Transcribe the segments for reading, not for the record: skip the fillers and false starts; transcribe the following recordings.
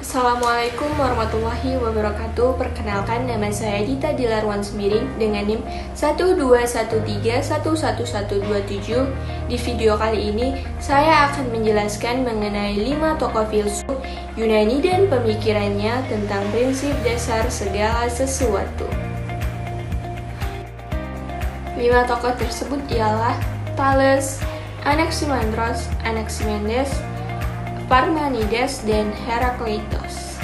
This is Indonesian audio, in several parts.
Assalamualaikum warahmatullahi wabarakatuh. Perkenalkan, nama saya Dita Dilarwan Semiring dengan NIM 121311127. Di video kali ini, saya akan menjelaskan mengenai 5 tokoh filsuf Yunani dan pemikirannya tentang prinsip dasar segala sesuatu. 5 tokoh tersebut ialah Thales, Anaximandros, Anaximenes, Parmenides, dan Herakleitos.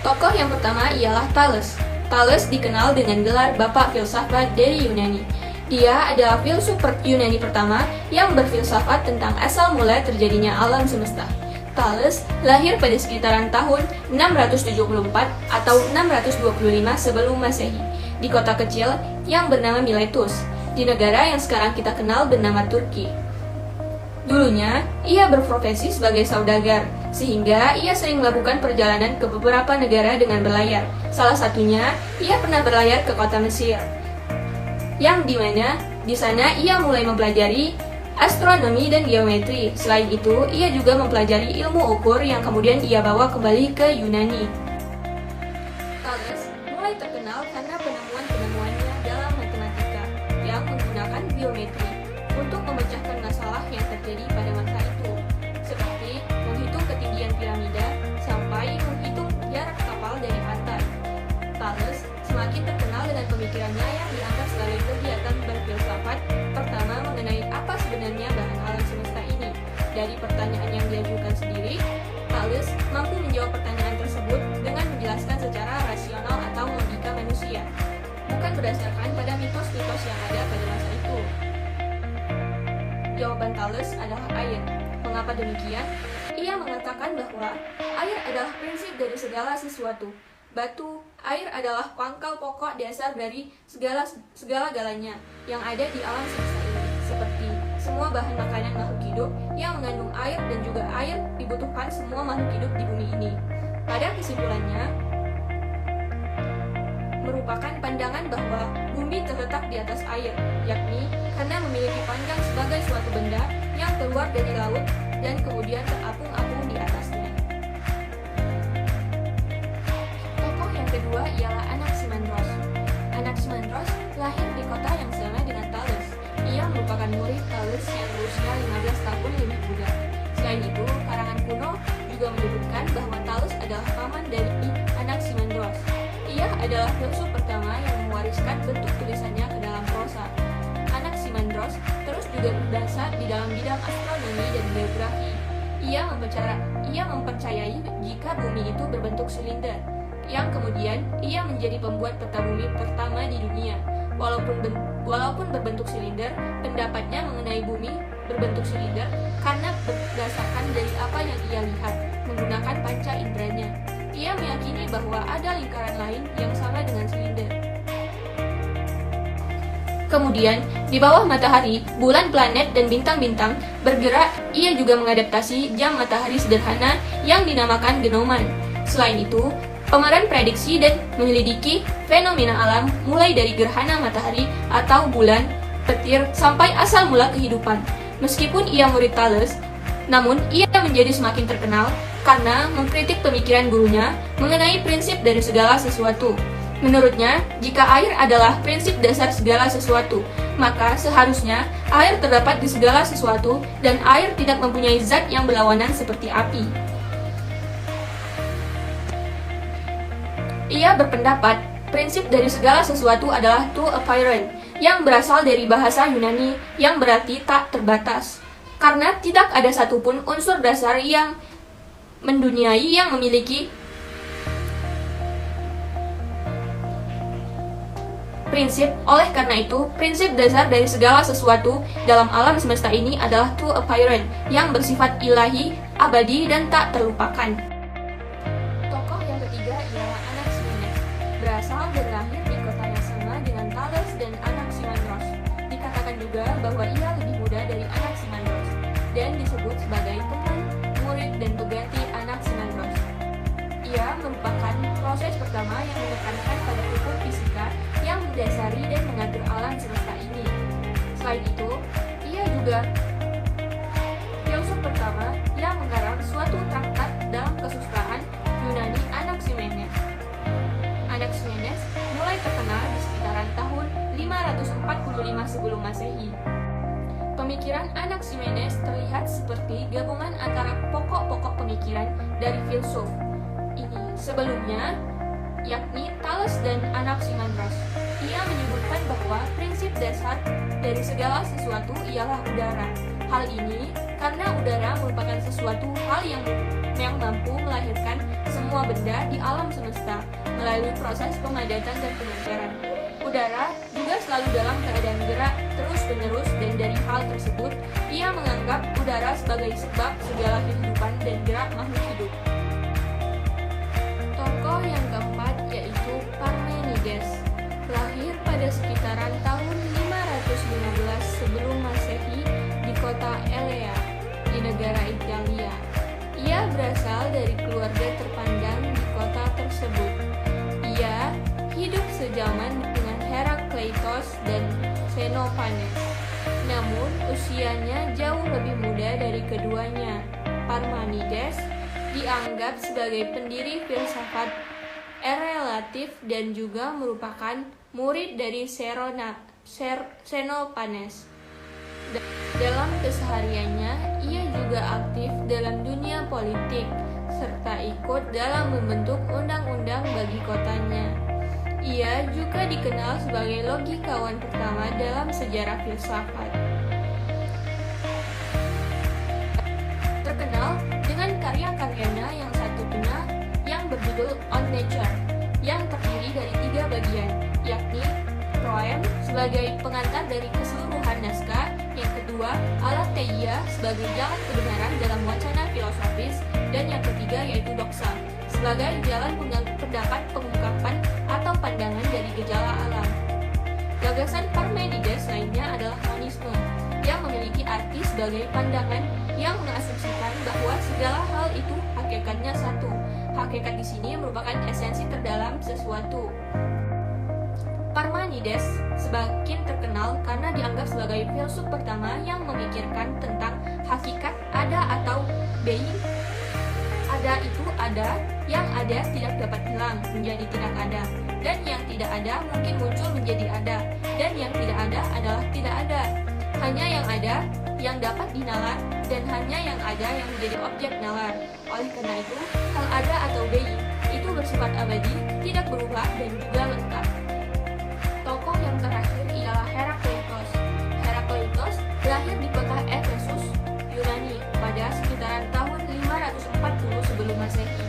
Tokoh yang pertama ialah Thales. Thales dikenal dengan gelar Bapak Filsafat dari Yunani. Dia adalah filsuf Yunani pertama yang berfilsafat tentang asal mula terjadinya alam semesta. Thales lahir pada sekitaran tahun 674 atau 625 sebelum Masehi di kota kecil yang bernama Miletus, di negara yang sekarang kita kenal bernama Turki. Dulunya, ia berprofesi sebagai saudagar, sehingga ia sering melakukan perjalanan ke beberapa negara dengan berlayar. Salah satunya, ia pernah berlayar ke kota Mesir, yang dimana di sana ia mulai mempelajari astronomi dan geometri. Selain itu, ia juga mempelajari ilmu ukur yang kemudian ia bawa kembali ke Yunani. Thales mulai terkenal karena penemuan-penemuannya dalam matematika yang menggunakan geometri untuk memecahkan masalah yang terjadi pada masa itu, seperti menghitung ketinggian piramida sampai menghitung jarak kapal dari pantai. Thales semakin terkenal dengan pemikirannya yang dianggap sebagai kegiatan berfilsafat pertama mengenai apa sebenarnya bahan alam semesta ini. Dari pertanyaan yang diajukan sendiri, Thales mampu menjawab pertanyaan tersebut dengan menjelaskan secara rasional atau logika manusia, bukan berdasarkan pada mitos-mitos yang ada pada masa itu. Jawaban Thales adalah air. Mengapa demikian? Ia mengatakan bahwa air adalah prinsip dari segala sesuatu. Batu, air adalah pangkal pokok dasar dari segala-galanya yang ada di alam semesta ini. Seperti semua bahan makanan makhluk hidup yang mengandung air dan juga air dibutuhkan semua makhluk hidup di bumi ini. Pada kesimpulannya, merupakan pandangan bahwa bumi terletak di atas air, yakni karena memiliki panjang sebagai suatu benda yang keluar dari laut dan kemudian terapung-apung di atasnya. Tokoh yang kedua ialah Anaximandros. Anaximandros lahir di kota yang sama dengan Thales. Ia merupakan murid Thales yang berusia 15 tahun lebih muda. Selain itu, karangan kuno juga menyebutkan bahwa Thales adalah paman dari Anaximandros. Ia adalah filsuf pertama yang mewariskan bentuk tulisannya ke dalam prosa. Anaximandros terus juga berdasar di dalam bidang astronomi dan geografi. Ia mempercayai jika bumi itu berbentuk silinder, yang kemudian ia menjadi pembuat peta bumi pertama di dunia. Walaupun berbentuk silinder, pendapatnya mengenai bumi berbentuk silinder karena berdasarkan dari apa yang ia lihat menggunakan panca inderanya. Ia meyakini bahwa ada lingkaran lain yang sama dengan silinder. Kemudian, di bawah matahari, bulan, planet, dan bintang-bintang bergerak. Ia juga mengadaptasi jam matahari sederhana yang dinamakan genoman. Selain itu, pemeran prediksi dan menyelidiki fenomena alam mulai dari gerhana matahari atau bulan, petir, sampai asal mula kehidupan. Meskipun ia murid Thales, namun ia menjadi semakin terkenal karena mengkritik pemikiran gurunya mengenai prinsip dari segala sesuatu. Menurutnya, jika air adalah prinsip dasar segala sesuatu, maka seharusnya air terdapat di segala sesuatu dan air tidak mempunyai zat yang berlawanan seperti api. Ia berpendapat prinsip dari segala sesuatu adalah to apeiron, yang berasal dari bahasa Yunani yang berarti tak terbatas. Karena tidak ada satupun unsur dasar yang menduniai yang memiliki prinsip. Oleh karena itu, prinsip dasar dari segala sesuatu dalam alam semesta ini adalah to apeiron, yang bersifat ilahi, abadi, dan tak terlupakan. Tokoh yang ketiga ialah Anaximenes. Berasal dan lahir di kota yang sama dengan Thales dan Anaximandros. Dikatakan juga bahwa ia lebih muda dari Anaximandros dan disebut sebagai teman, murid, dan pengganti Anaximandros. Ia merupakan proses pertama yang menekankan pada hukum fisika yang mendasari dan mengatur alam semesta ini. Selain itu, ia juga filsuf pertama yang mengarang suatu traktat dalam sebelum Masehi. Pemikiran Anaximenes terlihat seperti gabungan antara pokok-pokok pemikiran dari filsuf ini sebelumnya, yakni Thales dan Anaximandros. Ia menyebutkan bahwa prinsip dasar dari segala sesuatu ialah udara. Hal ini karena udara merupakan sesuatu hal yang mampu melahirkan semua benda di alam semesta melalui proses pemadatan dan pengenceran. Udara juga selalu dalam keadaan gerak terus-menerus, dan dari hal tersebut ia menganggap udara sebagai sebab segala kehidupan dan gerak makhluk hidup. Tokoh yang keempat yaitu Parmenides, lahir pada sekitaran tahun 515 sebelum Masehi di kota Elea di negara Italia. Ia berasal dari keluarga terpandang di kota tersebut. Ia hidup sejaman dengan Herakleitos dan Xenophanes. Namun usianya jauh lebih muda dari keduanya. Parmenides dianggap sebagai pendiri filsafat relatif dan juga merupakan murid dari Xenophanes. Dalam kesehariannya, ia juga aktif dalam dunia politik, serta ikut dalam membentuk undang-undang bagi kotanya. Ia juga dikenal sebagai logikawan pertama dalam sejarah filsafat. Terkenal dengan karya-karyanya yang satunya yang berjudul On Nature, yang terdiri dari 3 bagian, yakni Proem sebagai pengantar dari keseluruhan naskah, yang kedua Aletheia sebagai jalan kebenaran dalam wacana filosofis, dan yang ketiga yaitu Doxa sebagai jalan pendapat pengungkapan atau pandangan dari gejala alam. Gagasan Parmenides lainnya adalah monisme, yang memiliki arti sebagai pandangan yang mengasumsikan bahwa segala hal itu hakikatnya satu. Hakikat di sini merupakan esensi terdalam sesuatu. Parmenides semakin terkenal karena dianggap sebagai filsuf pertama yang memikirkan tentang hakikat ada atau being. Ada itu ada, yang ada tidak dapat hilang menjadi tidak ada, dan yang tidak ada mungkin muncul menjadi ada, dan yang tidak ada adalah tidak ada. Hanya yang ada yang dapat dinalar, dan hanya yang ada yang menjadi objek nalar. Oleh karena itu, hal ada atau being itu bersifat abadi, tidak berubah dan juga lengkap. Tokoh yang terakhir ialah Herakleitos. Herakleitos lahir di kota Efesus, Yunani pada sekitaran tahun 540 sebelum Masehi.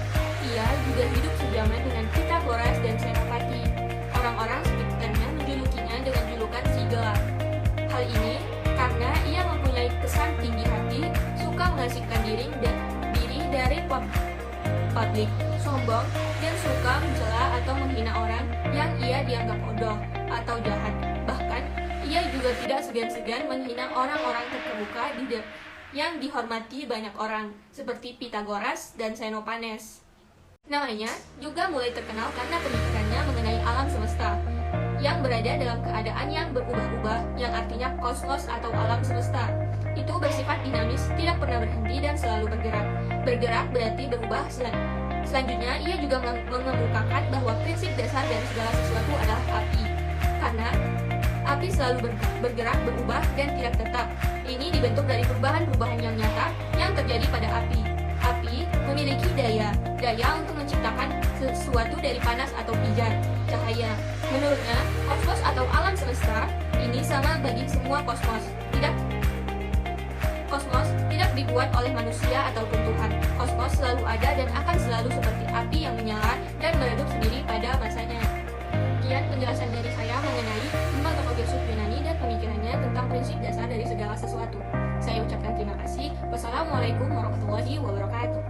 Ia juga hidup sejaman dengan Pythagoras dan Senopati. Orang-orang sekitarnya menjulukinya dengan julukan si gelap. Hal ini karena ia mempunyai kesan tinggi hati, suka mengasingkan diri dari publik, sombong, dan suka mencela atau menghina orang yang ia dianggap bodoh atau jahat. Bahkan, ia juga tidak segan-segan menghina orang-orang terkemuka yang dihormati banyak orang, seperti Pythagoras dan Xenophanes. Namanya juga mulai terkenal karena pemikirannya mengenai alam semesta, yang berada dalam keadaan yang berubah-ubah, yang artinya kosmos atau alam semesta. Itu bersifat dinamis, tidak pernah berhenti dan selalu bergerak. Bergerak berarti berubah. Selanjutnya, ia juga mengemukakan bahwa prinsip dasar dari segala sesuatu adalah api. Karena api selalu bergerak, berubah, dan tidak tetap. Ini dibentuk dari perubahan-perubahan yang nyata yang terjadi pada api. Api memiliki daya untuk menciptakan sesuatu dari panas atau pijar, cahaya. Menurutnya, kosmos atau alam semesta ini sama bagi semua kosmos. Kosmos tidak dibuat oleh manusia ataupun Tuhan. Kosmos selalu ada dan akan selalu seperti api yang menyala dan meredup sendiri pada masanya. Sekian penjelasan dari saya mengenai 5 tokoh filsuf Yunani dan pemikirannya tentang prinsip dasar dari segala sesuatu. Saya ucapkan terima kasih. Wassalamualaikum warahmatullahi wabarakatuh.